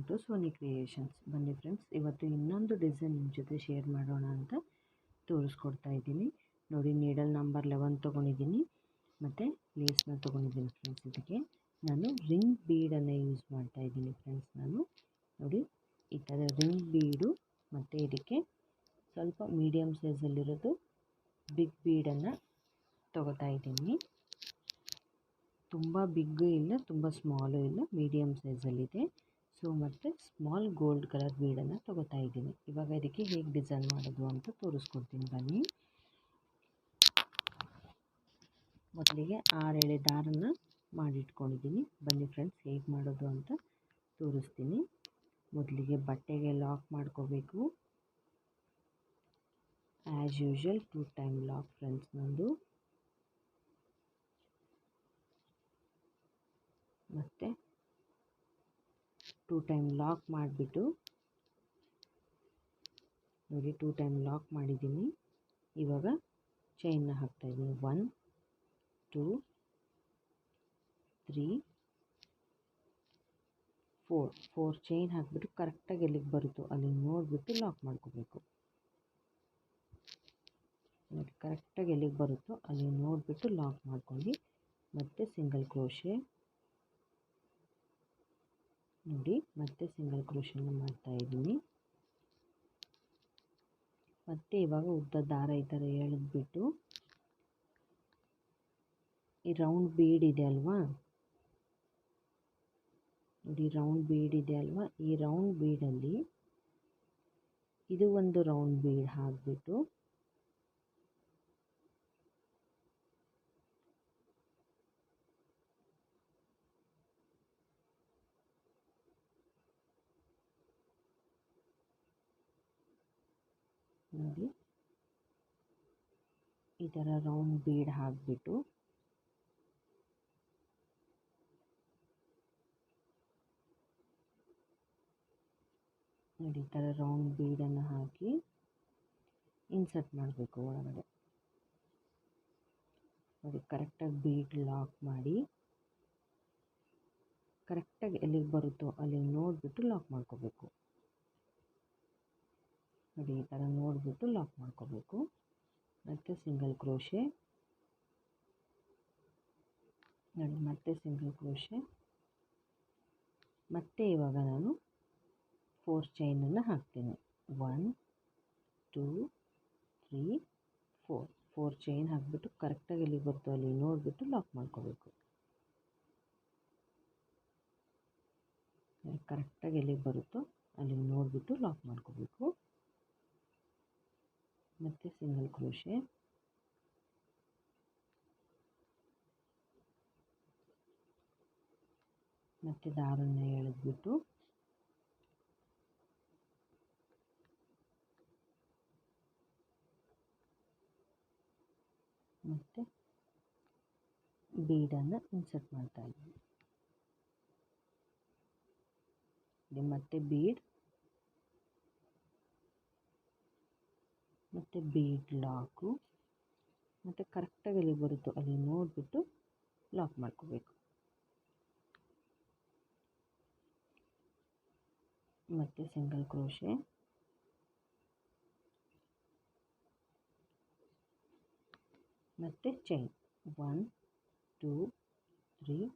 To Soni creations. ಬನ್ನಿ friends, ಇವತ್ತು ಇನ್ನೊಂದು ಡಿಸೈನ್ ನಿಮ್ಮ ಜೊತೆ ಶೇರ್ ಮಾಡೋಣ ಅಂತ ತೋರಿಸ್ಕೊಡ್ತಾ ಇದ್ದೀನಿ. ನೋಡಿ, ನೀಡಲ್ ನಂಬರ್ 11 ತೊಗೊಂಡಿದ್ದೀನಿ ಮತ್ತು ಲೇಸ್ನ ತೊಗೊಂಡಿದ್ದೀನಿ ಫ್ರೆಂಡ್ಸ್. ಇದಕ್ಕೆ ನಾನು ರಿಂಗ್ ಬೀಡನ್ನು ಯೂಸ್ ಮಾಡ್ತಾ ಇದ್ದೀನಿ ಫ್ರೆಂಡ್ಸ್. ನಾನು ನೋಡಿ ಈ ಥರ ರಿಂಗ್ ಬೀಡು ಮತ್ತು ಇದಕ್ಕೆ ಸ್ವಲ್ಪ ಮೀಡಿಯಮ್ ಸೈಜಲ್ಲಿರೋದು ಬಿಗ್ ಬೀಡನ್ನು ತೊಗೋತಾ ಇದ್ದೀನಿ. ತುಂಬ ಬಿಗ್ಗು ಇಲ್ಲ, ತುಂಬ ಸ್ಮಾಲು ಇಲ್ಲ, ಮೀಡಿಯಮ್ ಸೈಜಲ್ಲಿದೆ. ಸೊ ಮತ್ತು ಸ್ಮಾಲ್ ಗೋಲ್ಡ್ ಕಲರ್ ಬೀಡನ್ನು ತೊಗೋತಾ ಇದ್ದೀನಿ. ಇವಾಗ ಇದಕ್ಕೆ ಹೇಗೆ ಡಿಸೈನ್ ಮಾಡೋದು ಅಂತ ತೋರಿಸ್ಕೊಡ್ತೀನಿ ಬನ್ನಿ. ಮೊದಲಿಗೆ 6 ಎಳೆ ದಾರನ್ನು ಮಾಡಿಟ್ಕೊಂಡಿದ್ದೀನಿ. ಬನ್ನಿ ಫ್ರೆಂಡ್ಸ್, ಹೇಗೆ ಮಾಡೋದು ಅಂತ ತೋರಿಸ್ತೀನಿ. ಮೊದಲಿಗೆ ಬಟ್ಟೆಗೆ ಲಾಕ್ ಮಾಡ್ಕೋಬೇಕು. As usual 2 time lock friends ನಂದು. ಮತ್ತು 2 ಟೈಮ್ ಲಾಕ್ ಮಾಡಿಬಿಟ್ಟು ನೋಡಿ 2 ಟೈಮ್ ಲಾಕ್ ಮಾಡಿದ್ದೀನಿ. ಇವಾಗ ಚೈನ್ನ ಹಾಕ್ತಾಯಿದ್ದೀನಿ. 1 2 3 4 ಚೈನ್ ಹಾಕಿಬಿಟ್ಟು ಕರೆಕ್ಟಾಗಿ ಎಲ್ಲಿಗೆ ಬರುತ್ತೋ ಅಲ್ಲಿ ನೋಡಿಬಿಟ್ಟು ಲಾಕ್ ಮಾಡ್ಕೋಬೇಕು. ನೋಡಿ, ಕರೆಕ್ಟಾಗಿ ಎಲ್ಲಿಗೆ ಬರುತ್ತೋ ಅಲ್ಲಿ ನೋಡಿಬಿಟ್ಟು ಲಾಕ್ ಮಾಡ್ಕೊಂಡು ಮತ್ತೆ ಸಿಂಗಲ್ ಕ್ರೋಶೆ ನೋಡಿ, ಮತ್ತೆ ಸಿಂಗಲ್ ಕ್ರೋಶೆನ ಮಾಡ್ತಾಯಿದ್ದೀನಿ. ಮತ್ತು ಇವಾಗ ಉದ್ದ ದಾರ ಈ ಥರ ಎಳೆದ್ಬಿಟ್ಟು ಈ ರೌಂಡ್ ಬೀಡ್ ಇದೆ ಅಲ್ವಾ, ನೋಡಿ ರೌಂಡ್ ಬೀಡ್ ಇದೆ ಅಲ್ವಾ, ಈ ರೌಂಡ್ ಬೀಡಲ್ಲಿ ಇದು ಒಂದು ರೌಂಡ್ ಬೀಡ್ ಹಾಕಿಬಿಟ್ಟು ನೋಡಿ ಈ ಥರ ರೌಂಡ್ ಬೀಡ್ ಹಾಕಿಬಿಟ್ಟು ನೋಡಿ ಈ ಥರ ರೌಂಡ್ ಬೀಡನ್ನು ಹಾಕಿ ಇನ್ಸರ್ಟ್ ಮಾಡಬೇಕು ಒಳಗಡೆ. ನೋಡಿ ಕರೆಕ್ಟಾಗಿ ಬೀಡ್ ಲಾಕ್ ಮಾಡಿ ಕರೆಕ್ಟಾಗಿ ಎಲ್ಲಿಗೆ ಬರುತ್ತೋ ಅಲ್ಲಿ ನೋಡಿಬಿಟ್ಟು ಲಾಕ್ ಮಾಡ್ಕೋಬೇಕು. ನೋಡಿ ಈ ಥರ ನೋಡಿಬಿಟ್ಟು ಲಾಕ್ ಮಾಡ್ಕೋಬೇಕು. ಮತ್ತು ಸಿಂಗಲ್ ಕ್ರೋಶೆ ನೋಡಿ, ಮತ್ತೆ ಸಿಂಗಲ್ ಕ್ರೋಶೆ. ಮತ್ತು ಇವಾಗ ನಾನು 4 ಚೈನನ್ನು ಹಾಕ್ತೀನಿ. 1 2 3 4 ಚೈನ್ ಹಾಕಿಬಿಟ್ಟು ಕರೆಕ್ಟಾಗಿ ಎಲ್ಲಿಗೆ ಬರುತ್ತೋ ಅಲ್ಲಿ ನೋಡಿಬಿಟ್ಟು ಲಾಕ್ ಮಾಡ್ಕೋಬೇಕು. ಕರೆಕ್ಟಾಗಿ ಎಲ್ಲಿಗೆ ಬರುತ್ತೋ ಅಲ್ಲಿ ನೋಡಿಬಿಟ್ಟು ಲಾಕ್ ಮಾಡ್ಕೋಬೇಕು. ಮತ್ತು ಸಿಂಗಲ್ ಕ್ರೋಶೆ ಮತ್ತು ದಾರನ್ನು ಎಳೆದ್ಬಿಟ್ಟು ಮತ್ತು ಬೀಡನ್ನು ಇನ್ಸರ್ಟ್ ಮಾಡ್ತಾ ಇದ್ದೀನಿ. ಮತ್ತೆ ಬೀಡ್ ಮತ್ತು ಬೀಡ್ ಲಾಕು ಮತ್ತು ಕರೆಕ್ಟಾಗಿ ಎಲ್ಲಿ ಬರುತ್ತೋ ಅಲ್ಲಿ ನೋಡಿಬಿಟ್ಟು ಲಾಕ್ ಮಾಡ್ಕೋಬೇಕು. ಮತ್ತು ಸಿಂಗಲ್ ಕ್ರೋಶೆ ಮತ್ತು ಚೈನ್ 1 2 3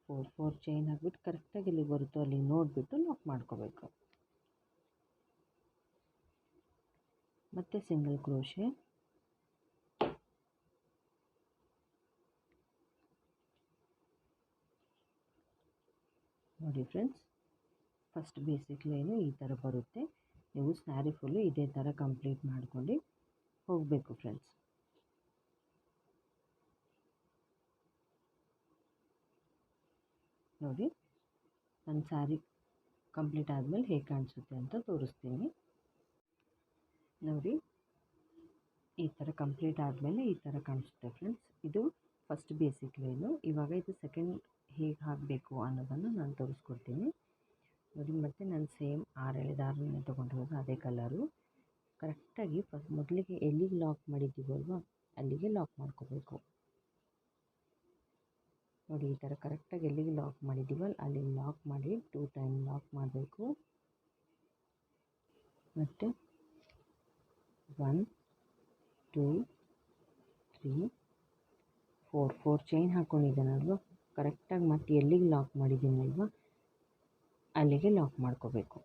4 ಚೈನ್ ಹಾಕ್ಬಿಟ್ಟು ಕರೆಕ್ಟಾಗಿ ಎಲ್ಲಿ ಬರುತ್ತೋ ಅಲ್ಲಿ ನೋಡಿಬಿಟ್ಟು ಲಾಕ್ ಮಾಡ್ಕೋಬೇಕು. ಮತ್ತು ಸಿಂಗಲ್ ಕ್ರೋಶೆ ನೋಡಿ ಫ್ರೆಂಡ್ಸ್, ಫಸ್ಟ್ ಬೇಸಿಕ್ ಲೈನು ಈ ಥರ ಬರುತ್ತೆ. ನೀವು ಸ್ಯಾರಿ ಫುಲ್ಲು ಇದೇ ಥರ ಕಂಪ್ಲೀಟ್ ಮಾಡ್ಕೊಂಡು ಹೋಗಬೇಕು ಫ್ರೆಂಡ್ಸ್. ನೋಡಿ, ನನ್ನ ಸ್ಯಾರಿ ಕಂಪ್ಲೀಟ್ ಆದಮೇಲೆ ಹೇಗೆ ಕಾಣಿಸುತ್ತೆ ಅಂತ ತೋರಿಸ್ತೀನಿ. ನೋಡಿ, ಈ ಥರ ಕಂಪ್ಲೀಟ್ ಆದಮೇಲೆ ಈ ಥರ ಕಾಣಿಸುತ್ತೆ ಫ್ರೆಂಡ್ಸ್. ಇದು ಫಸ್ಟ್ ಬೇಸಿಕ್ ಲೈನು. ಇವಾಗ ಇದು ಸೆಕೆಂಡ್ ಹೇಗೆ ಹಾಕಬೇಕು ಅನ್ನೋದನ್ನು ನಾನು ತೋರಿಸ್ಕೊಡ್ತೀನಿ. ನೋಡಿ, ಮತ್ತು ನಾನು ಸೇಮ್ 6 ಎಳೆ ದಾರನೇ ತೊಗೊಂಡಿರೋದು ಅದೇ ಕಲರು. ಕರೆಕ್ಟಾಗಿ ಫಸ್ಟ್ ಮೊದಲಿಗೆ ಎಲ್ಲಿಗೆ ಲಾಕ್ ಮಾಡಿದ್ದೀವಲ್ವ ಅಲ್ಲಿಗೆ ಲಾಕ್ ಮಾಡ್ಕೋಬೇಕು. ನೋಡಿ ಈ ಥರ ಕರೆಕ್ಟಾಗಿ ಎಲ್ಲಿಗೆ ಲಾಕ್ ಮಾಡಿದ್ದೀವಲ್ಲ ಅಲ್ಲಿ ಲಾಕ್ ಮಾಡಿ 2 ಟೈಮ್ ಲಾಕ್ ಮಾಡಬೇಕು. ಮತ್ತು 1 2 3 4 ಚೈನ್ ಹಾಕ್ಕೊಂಡಿದ್ದಾನಲ್ವ, ಕರೆಕ್ಟಾಗಿ ಮತ್ತೆ ಎಲ್ಲಿಗೆ ಲಾಕ್ ಮಾಡಿದ್ದೀನಲ್ವ ಅಲ್ಲಿಗೆ ಲಾಕ್ ಮಾಡ್ಕೋಬೇಕು.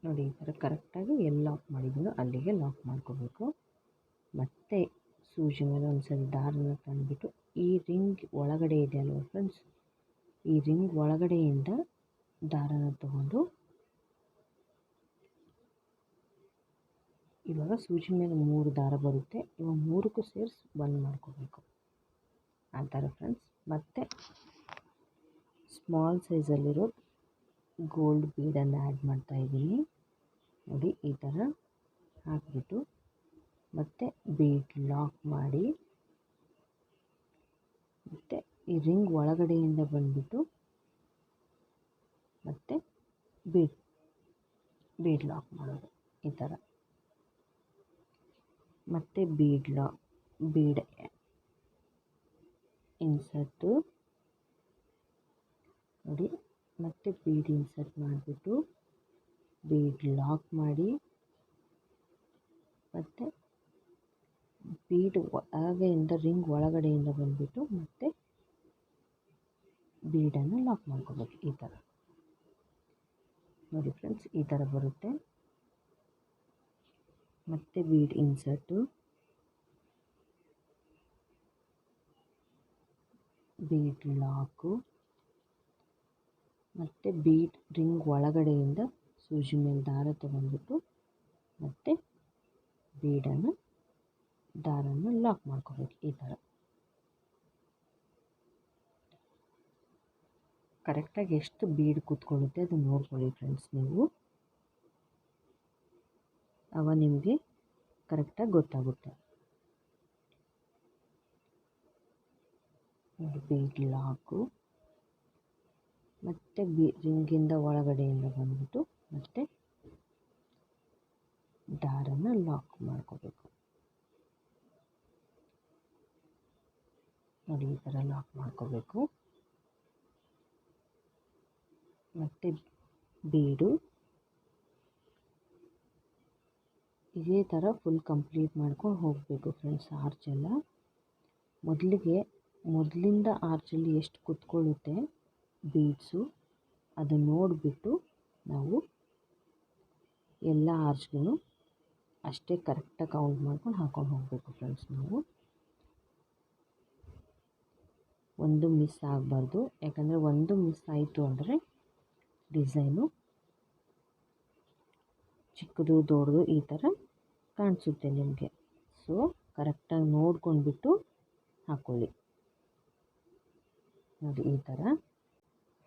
ನೋಡಿ ಈ ಥರ ಕರೆಕ್ಟಾಗಿ ಎಲ್ಲಿ ಲಾಕ್ ಮಾಡಿದ್ದೀನೋ ಅಲ್ಲಿಗೆ ಲಾಕ್ ಮಾಡ್ಕೋಬೇಕು. ಮತ್ತು ಸೂಜಿ ಮೇಲೆ ಒಂದ್ಸರಿ ದಾರನ ತಂದುಬಿಟ್ಟು ಈ ರಿಂಗ್ ಒಳಗಡೆ ಇದೆ ಅಲ್ವ ಫ್ರೆಂಡ್ಸ್, ಈ ರಿಂಗ್ ಒಳಗಡೆಯಿಂದ ದಾರನ ತಗೊಂಡು ಇವಾಗ ಸೂಜಿ ಮೇಲೆ 3 ದಾರ ಬರುತ್ತೆ, ಇವಾಗ 3ಕ್ಕೂ ಸೇರಿಸಿ 1 ಮಾಡ್ಕೋಬೇಕು ಆ ಥರ ಫ್ರೆಂಡ್ಸ್. ಮತ್ತು ಸ್ಮಾಲ್ ಸೈಜಲ್ಲಿರೋ ಗೋಲ್ಡ್ ಬೀಡನ್ನು ಆ್ಯಡ್ ಮಾಡ್ತಾಯಿದ್ದೀನಿ. ನೋಡಿ ಈ ಥರ ಹಾಕಿಬಿಟ್ಟು ಮತ್ತು ಬೀಡ್ ಲಾಕ್ ಮಾಡಿ, ಮತ್ತು ಈ ರಿಂಗ್ ಒಳಗಡೆಯಿಂದ ಬಂದುಬಿಟ್ಟು ಮತ್ತು ಬೀಡ್ ಲಾಕ್ ಮಾಡೋದು ಈ ಥರ. ಮತ್ತು ಬೀಡ್ ಇನ್ಸರ್ಟು ನೋಡಿ, ಮತ್ತು ಬೀಡ್ ಇನ್ಸರ್ಟ್ ಮಾಡಿಬಿಟ್ಟು ಬೀಡ್ ಲಾಕ್ ಮಾಡಿ, ಮತ್ತು ಬೀಡ್ ಒಳಗೆಯಿಂದ ರಿಂಗ್ ಒಳಗಡೆಯಿಂದ ಬಂದುಬಿಟ್ಟು ಮತ್ತು ಬೀಡನ್ನು ಲಾಕ್ ಮಾಡ್ಕೋಬೇಕು ಈ ಥರ. ನೋಡಿ ಫ್ರೆಂಡ್ಸ್ ಈ ಥರ ಬರುತ್ತೆ. ಮತ್ತು ಬೀಡ್ ಇನ್ಸರ್ಟು, ಬೀಡ್ ಲಾಕು, ಮತ್ತು ಬೀಡ್ ರಿಂಗ್ ಒಳಗಡೆಯಿಂದ ಸೂಜಿ ಮೇಲೆ ದಾರ ತಗೊಂಡ್ಬಿಟ್ಟು ಮತ್ತು ದಾರನ ಲಾಕ್ ಮಾಡ್ಕೋಬೇಕು ಈ ಥರ. ಕರೆಕ್ಟಾಗಿ ಎಷ್ಟು ಬೀಡ್ ಕೂತ್ಕೊಳ್ಳುತ್ತೆ ಅದು ನೋಡ್ಕೊಳ್ಳಿ ಫ್ರೆಂಡ್ಸ್ ನೀವು, ಆವಾಗ ನಿಮಗೆ ಕರೆಕ್ಟಾಗಿ ಗೊತ್ತಾಗುತ್ತೆ. ಬೀಡ್ ಲಾಕು ಮತ್ತು ರಿಂಗಿಂದ ಒಳಗಡೆಯಿಂದ ಬಂದ್ಬಿಟ್ಟು ಮತ್ತು ದಾರನ ಲಾಕ್ ಮಾಡ್ಕೋಬೇಕು. ನೋಡಿ ಈ ಥರ ಲಾಕ್ ಮಾಡ್ಕೋಬೇಕು. ಮತ್ತು ಬೀಡು ಇದೇ ಥರ ಫುಲ್ ಕಂಪ್ಲೀಟ್ ಮಾಡ್ಕೊಂಡು ಹೋಗಬೇಕು ಫ್ರೆಂಡ್ಸ್. ಆರ್ಚೆಲ್ಲ ಮೊದಲಿಂದ ಆರ್ಚಲ್ಲಿ ಎಷ್ಟು ಕುತ್ಕೊಳ್ಳುತ್ತೆ ಬೀಡ್ಸು ಅದು ನೋಡಿಬಿಟ್ಟು ನಾವು ಎಲ್ಲ ಆರ್ಚ್ಗೂ ಅಷ್ಟೇ ಕರೆಕ್ಟಾಗಿ ಕೌಂಟ್ ಮಾಡ್ಕೊಂಡು ಹಾಕ್ಕೊಂಡು ಹೋಗಬೇಕು ಫ್ರೆಂಡ್ಸ್. ನಾವು ಒಂದು ಮಿಸ್ ಆಗಬಾರ್ದು, ಯಾಕಂದರೆ ಒಂದು ಮಿಸ್ ಆಯಿತು ಅಂದರೆ ಡಿಸೈನು ಚಿಕ್ಕದು ದೊಡ್ಡದು ಈ ಥರ ಕಾಣಿಸುತ್ತೆ ನಿಮಗೆ. ಸೊ ಕರೆಕ್ಟಾಗಿ ನೋಡ್ಕೊಂಡ್ಬಿಟ್ಟು ಹಾಕ್ಕೊಳ್ಳಿ. ನೋಡಿ ಈ ಥರ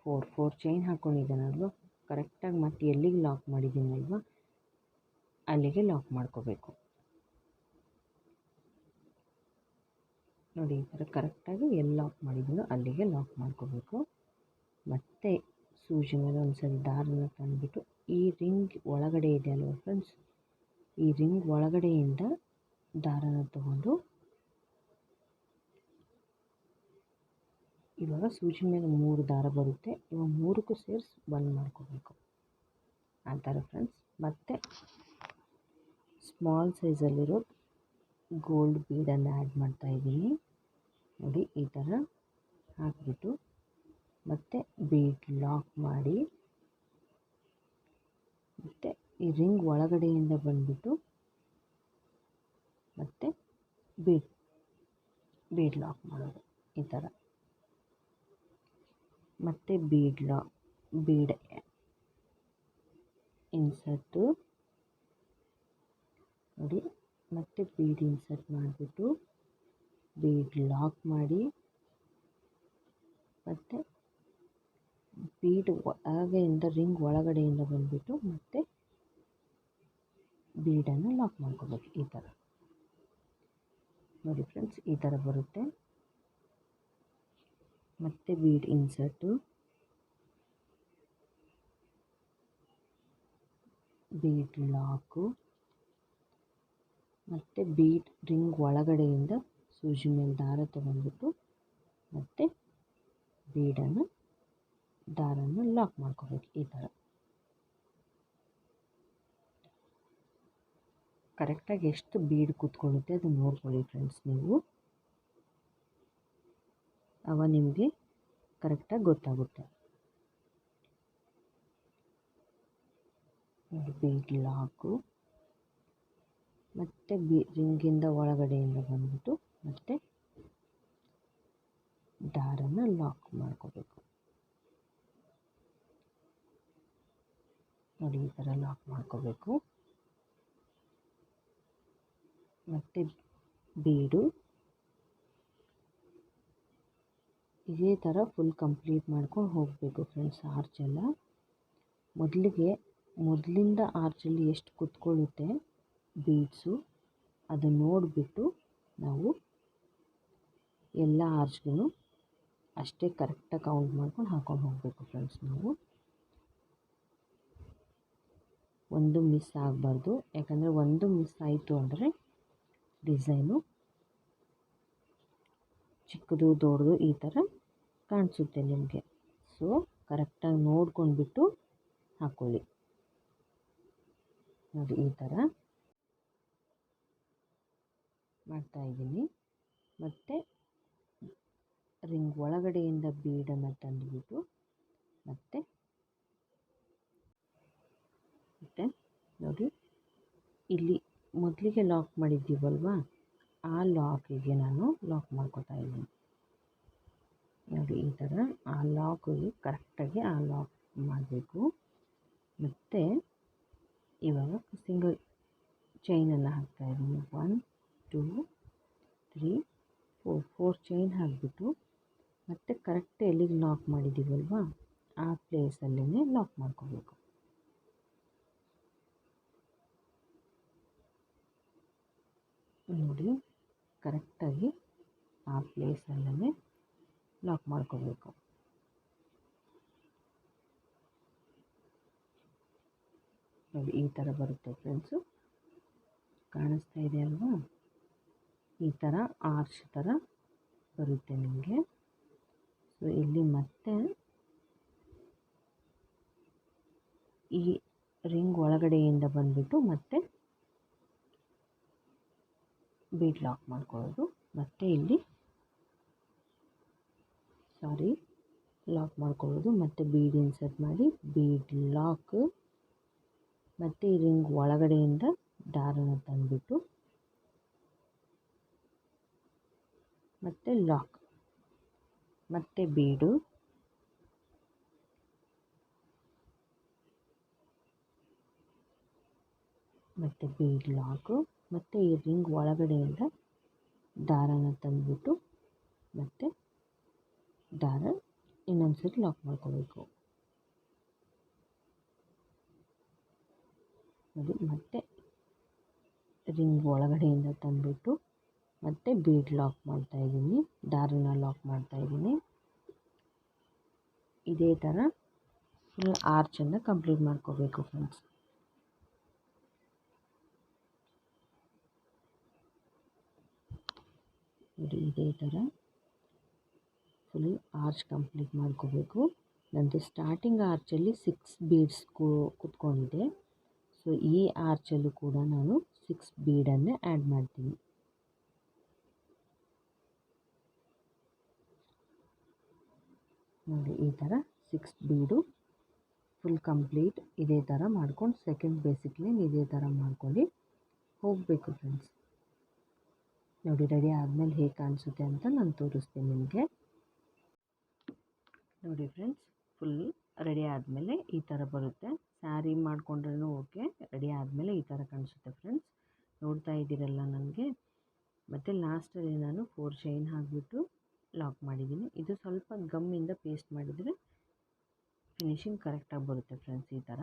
4 ಚೈನ್ ಹಾಕ್ಕೊಂಡಿದ್ದಾನಲ್ವ, ಕರೆಕ್ಟಾಗಿ ಮತ್ತೆ ಎಲ್ಲಿಗೆ ಲಾಕ್ ಮಾಡಿದ್ದೀನಲ್ವ ಅಲ್ಲಿಗೆ ಲಾಕ್ ಮಾಡ್ಕೋಬೇಕು. ನೋಡಿ ಈ ಥರ ಕರೆಕ್ಟಾಗಿ ಎಲ್ಲಿ ಲಾಕ್ ಮಾಡಿದ್ದೀನೋ ಅಲ್ಲಿಗೆ ಲಾಕ್ ಮಾಡ್ಕೋಬೇಕು. ಮತ್ತು ಸೂಜಿ ಮೇಲೆ ಒಂದ್ಸರಿ ದಾರನ ತಂದುಬಿಟ್ಟು ಈ ರಿಂಗ್ ಒಳಗಡೆ ಇದೆ ಅಲ್ವ ಫ್ರೆಂಡ್ಸ್, ಈ ರಿಂಗ್ ಒಳಗಡೆಯಿಂದ ದಾರನ ತಗೊಂಡು ಇವಾಗ ಸೂಜಿ ಮೇಲೆ 3 ದಾರ ಬರುತ್ತೆ, ಇವಾಗ 3ಕ್ಕೂ ಸೇರಿಸಿ 1 ಮಾಡ್ಕೋಬೇಕು ಆ ಥರ ಫ್ರೆಂಡ್ಸ್. ಮತ್ತು ಸ್ಮಾಲ್ ಸೈಜಲ್ಲಿರೋ ಗೋಲ್ಡ್ ಬೀಡನ್ನು ಆ್ಯಡ್ ಮಾಡ್ತಾಯಿದ್ದೀನಿ. ನೋಡಿ ಈ ಥರ ಹಾಕಿಬಿಟ್ಟು ಮತ್ತು ಬೀಡ್ ಲಾಕ್ ಮಾಡಿ, ಮತ್ತು ಈ ರಿಂಗ್ ಒಳಗಡೆಯಿಂದ ಬಂದುಬಿಟ್ಟು ಮತ್ತು ಬೀಡ್ ಲಾಕ್ ಮಾಡೋದು ಈ ಥರ. ಮತ್ತು ಬೀಡ್ ಇನ್ಸರ್ಟು ನೋಡಿ, ಮತ್ತು ಬೀಡ್ ಇನ್ಸರ್ಟ್ ಮಾಡಿಬಿಟ್ಟು ಬೀಡ್ ಲಾಕ್ ಮಾಡಿ, ಮತ್ತು ಬೀಡ್ ಒಳಗೆಯಿಂದ ರಿಂಗ್ ಒಳಗಡೆಯಿಂದ ಬಂದುಬಿಟ್ಟು ಮತ್ತು ಬೀಡನ್ನು ಲಾಕ್ ಮಾಡ್ಕೋಬೇಕು ಈ ಥರ. ನೋಡಿ ಫ್ರೆಂಡ್ಸ್ ಈ ಥರ ಬರುತ್ತೆ. ಮತ್ತು ಬೀಡ್ ಇನ್ಸರ್ಟು, ಬೀಡ್ ಲಾಕು, ಮತ್ತು ಬೀಡ್ ರಿಂಗ್ ಒಳಗಡೆಯಿಂದ ಸೂಜಿ ಮೇಲೆ ದಾರ ತೊಗೊಂಡ್ಬಿಟ್ಟು ಮತ್ತು ಬೀಡನ್ನು ದಾರನ ಲಾಕ್ ಮಾಡ್ಕೋಬೇಕು. ಈ ಥರ ಕರೆಕ್ಟಾಗಿ ಎಷ್ಟು ಬೀಡ್ ಕೂತ್ಕೊಳ್ಳುತ್ತೆ ಅದು ನೋಡ್ಕೊಳ್ಳಿ ಫ್ರೆಂಡ್ಸ್. ನೀವು ಅವ ನಿಮಗೆ ಕರೆಕ್ಟಾಗಿ ಗೊತ್ತಾಗುತ್ತೆ. ಬೀಡ್ ಲಾಕು ಮತ್ತು ರಿಂಗಿಂದ ಒಳಗಡೆಯಿಂದ ಬಂದ್ಬಿಟ್ಟು ಮತ್ತು ದಾರನ ಲಾಕ್ ಮಾಡ್ಕೋಬೇಕು. ನೋಡಿ ಈ ಥರ ಲಾಕ್ ಮಾಡ್ಕೋಬೇಕು. ಮತ್ತು ಬೀಡು ಇದೇ ಥರ ಫುಲ್ ಕಂಪ್ಲೀಟ್ ಮಾಡ್ಕೊಂಡು ಹೋಗಬೇಕು ಫ್ರೆಂಡ್ಸ್. ಆರ್ಚೆಲ್ಲ ಮೊದಲಿಂದ ಆರ್ಚಲ್ಲಿ ಎಷ್ಟು ಕುತ್ಕೊಳ್ಳುತ್ತೆ ಬೀಡ್ಸು ಅದು ನೋಡಿಬಿಟ್ಟು ನಾವು ಎಲ್ಲ ಆರ್ಚ್ಗೂ ಅಷ್ಟೇ ಕರೆಕ್ಟಾಗಿ ಕೌಂಟ್ ಮಾಡ್ಕೊಂಡು ಹಾಕ್ಕೊಂಡು ಹೋಗಬೇಕು ಫ್ರೆಂಡ್ಸ್. ನಾವು ಒಂದು ಮಿಸ್ ಆಗಬಾರ್ದು, ಯಾಕಂದರೆ ಒಂದು ಮಿಸ್ ಆಯಿತು ಅಂದರೆ ಡಿಸೈನು ಚಿಕ್ಕದು ದೊಡ್ಡದು ಈ ಥರ ಕಾಣಿಸುತ್ತೆ ನಿಮಗೆ. ಸೊ ಕರೆಕ್ಟಾಗಿ ನೋಡ್ಕೊಂಡ್ಬಿಟ್ಟು ಹಾಕ್ಕೊಳ್ಳಿ. ನೋಡಿ ಈ ಥರ ಮಾಡ್ತಾಯಿದ್ದೀನಿ. ಮತ್ತು ರಿಂಗ್ ಒಳಗಡೆಯಿಂದ ಬೀಡನ್ನು ತಂದುಬಿಟ್ಟು ಮತ್ತು ನೋಡಿ ಇಲ್ಲಿ ಮೊದಲಿಗೆ ಲಾಕ್ ಮಾಡಿದ್ದೀವಲ್ವ ಆ ಲಾಕಿಗೆ ನಾನು ಲಾಕ್ ಮಾಡ್ಕೊತಾ ಇದ್ದೀನಿ. ನೋಡಿ ಈ ಥರ ಆ ಲಾಕಿಗೆ ಕರೆಕ್ಟಾಗಿ ಆ ಲಾಕ್ ಮಾಡಬೇಕು. ಮತ್ತು ಇವಾಗ ಸಿಂಗಲ್ ಚೈನನ್ನು ಹಾಕ್ತಾಯಿದ್ದೀನಿ. 1 2 3 4 ಚೈನ್ ಹಾಕಿಬಿಟ್ಟು ಮತ್ತು ಕರೆಕ್ಟ್ ಎಲ್ಲಿಗೆ ಲಾಕ್ ಮಾಡಿದ್ದೀವಲ್ವ ಆ ಪ್ಲೇಸಲ್ಲೇ ಲಾಕ್ ಮಾಡ್ಕೋಬೇಕು. ನೋಡಿ ಕರೆಕ್ಟಾಗಿ ಆ ಪ್ಲೇಸಲ್ಲೇ ಲಾಕ್ ಮಾಡ್ಕೋಬೇಕು. ನೋಡಿ ಈ ಥರ ಬರುತ್ತೆ ಫ್ರೆಂಡ್ಸು, ಕಾಣಿಸ್ತಾ ಇದೆ ಅಲ್ವಾ? ಈ ಥರ ಆರ್ಚ್ ಥರ ಬರುತ್ತೆ ನಿಮಗೆ. ಸೊ ಇಲ್ಲಿ ಮತ್ತೆ ಈ ರಿಂಗ್ ಒಳಗಡೆಯಿಂದ ಬಂದುಬಿಟ್ಟು ಮತ್ತೆ ಬೀಡ್ ಲಾಕ್ ಮಾಡ್ಕೊಳ್ಳೋದು. ಮತ್ತು ಇಲ್ಲಿ ಲಾಕ್ ಮಾಡ್ಕೊಳ್ಳೋದು ಮತ್ತು ಬೀಡ್ ಇನ್ಸರ್ಟ್ ಮಾಡಿ ಬೀಡ್ ಲಾಕ್ ಮತ್ತು ಈ ರಿಂಗ್ ಒಳಗಡೆಯಿಂದ ದಾರನ ತಂದುಬಿಟ್ಟು ಮತ್ತು ಲಾಕ್ ಮತ್ತು ಬೀಡು ಮತ್ತು ಬೀಡ್ ಲಾಕು ಮತ್ತು ಈ ರಿಂಗ್ ಒಳಗಡೆಯಿಂದ ದಾರನ ತಂದುಬಿಟ್ಟು ಮತ್ತು ದಾರ ಇನ್ನೊಂದು ಸರಿ ಲಾಕ್ ಮಾಡ್ಕೋಬೇಕು. ನೋಡಿ ಮತ್ತೆ ರಿಂಗ್ ಒಳಗಡೆಯಿಂದ ತಂದುಬಿಟ್ಟು ಮತ್ತು ಬೀಡ್ ಲಾಕ್ ಮಾಡ್ತಾಯಿದ್ದೀನಿ, ದಾರನ ಲಾಕ್ ಮಾಡ್ತಾಯಿದ್ದೀನಿ. ಇದೇ ಥರ ಫುಲ್ ಆರ್ಚನ್ನು ಕಂಪ್ಲೀಟ್ ಮಾಡ್ಕೋಬೇಕು ಫ್ರೆಂಡ್ಸ್. ನೋಡಿ ಇದೇ ಥರ ಫುಲ್ ಆರ್ಚ್ ಕಂಪ್ಲೀಟ್ ಮಾಡ್ಕೋಬೇಕು. ನಂದು ಸ್ಟಾರ್ಟಿಂಗ್ ಆರ್ಚಲ್ಲಿ 6 ಬೀಡ್ಸ್ ಕೂತ್ಕೊಂಡಿದೆ. ಸೊ ಈ ಆರ್ಚಲ್ಲೂ ಕೂಡ ನಾನು 6 ಬೀಡನ್ನೇ ಆ್ಯಡ್ ಮಾಡ್ತೀನಿ. ನೋಡಿ ಈ ಥರ 6 ಬೀಡು ಫುಲ್ ಕಂಪ್ಲೀಟ್ ಇದೇ ಥರ ಮಾಡ್ಕೊಂಡು ಸೆಕೆಂಡ್ ಬೇಸಿಕ್ ಲೈನ್ ಇದೇ ಥರ ಮಾಡ್ಕೊಂಡು ಹೋಗಬೇಕು ಫ್ರೆಂಡ್ಸ್. ನೋಡಿ ರೆಡಿ ಆದಮೇಲೆ ಹೇಗೆ ಕಾಣಿಸುತ್ತೆ ಅಂತ ನಾನು ತೋರಿಸ್ತೀನಿ ನಿಮಗೆ. ನೋಡಿ ಫ್ರೆಂಡ್ಸ್, ಫುಲ್ ರೆಡಿ ಆದಮೇಲೆ ಈ ಥರ ಬರುತ್ತೆ. ಸ್ಯಾರಿ ಮಾಡ್ಕೊಂಡ್ರೂ ಓಕೆ, ರೆಡಿ ಆದಮೇಲೆ ಈ ಥರ ಕಾಣಿಸುತ್ತೆ ಫ್ರೆಂಡ್ಸ್. ನೋಡ್ತಾ ಇದ್ದೀರಲ್ಲ ನನಗೆ. ಮತ್ತು ಲಾಸ್ಟಲ್ಲಿ ನಾನು 4 ಚೈನ್ ಹಾಕಿಬಿಟ್ಟು ಲಾಕ್ ಮಾಡಿದ್ದೀನಿ. ಇದು ಸ್ವಲ್ಪ ಗಮ್ಮಿಂದ ಪೇಸ್ಟ್ ಮಾಡಿದರೆ ಫಿನಿಶಿಂಗ್ ಕರೆಕ್ಟಾಗಿ ಬರುತ್ತೆ ಫ್ರೆಂಡ್ಸ್. ಈ ಥರ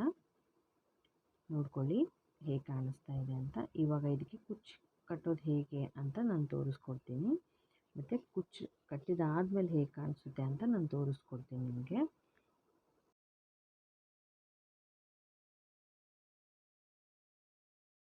ನೋಡ್ಕೊಳ್ಳಿ ಹೇಗೆ ಕಾಣಿಸ್ತಾ ಇದೆ ಅಂತ. ಇವಾಗ ಇದಕ್ಕೆ ಕುಚ್ಚು ಕಟ್ಟೋದು ಹೇಗೆ ಅಂತ ನಾನು ತೋರಿಸ್ಕೊಡ್ತೀನಿ. ಮತ್ತು ಕುಚ್ಚು ಕಟ್ಟಿದಾದಮೇಲೆ ಹೇಗೆ ಕಾಣಿಸುತ್ತೆ ಅಂತ ನಾನು ತೋರಿಸ್ಕೊಡ್ತೀನಿ ನಿಮಗೆ.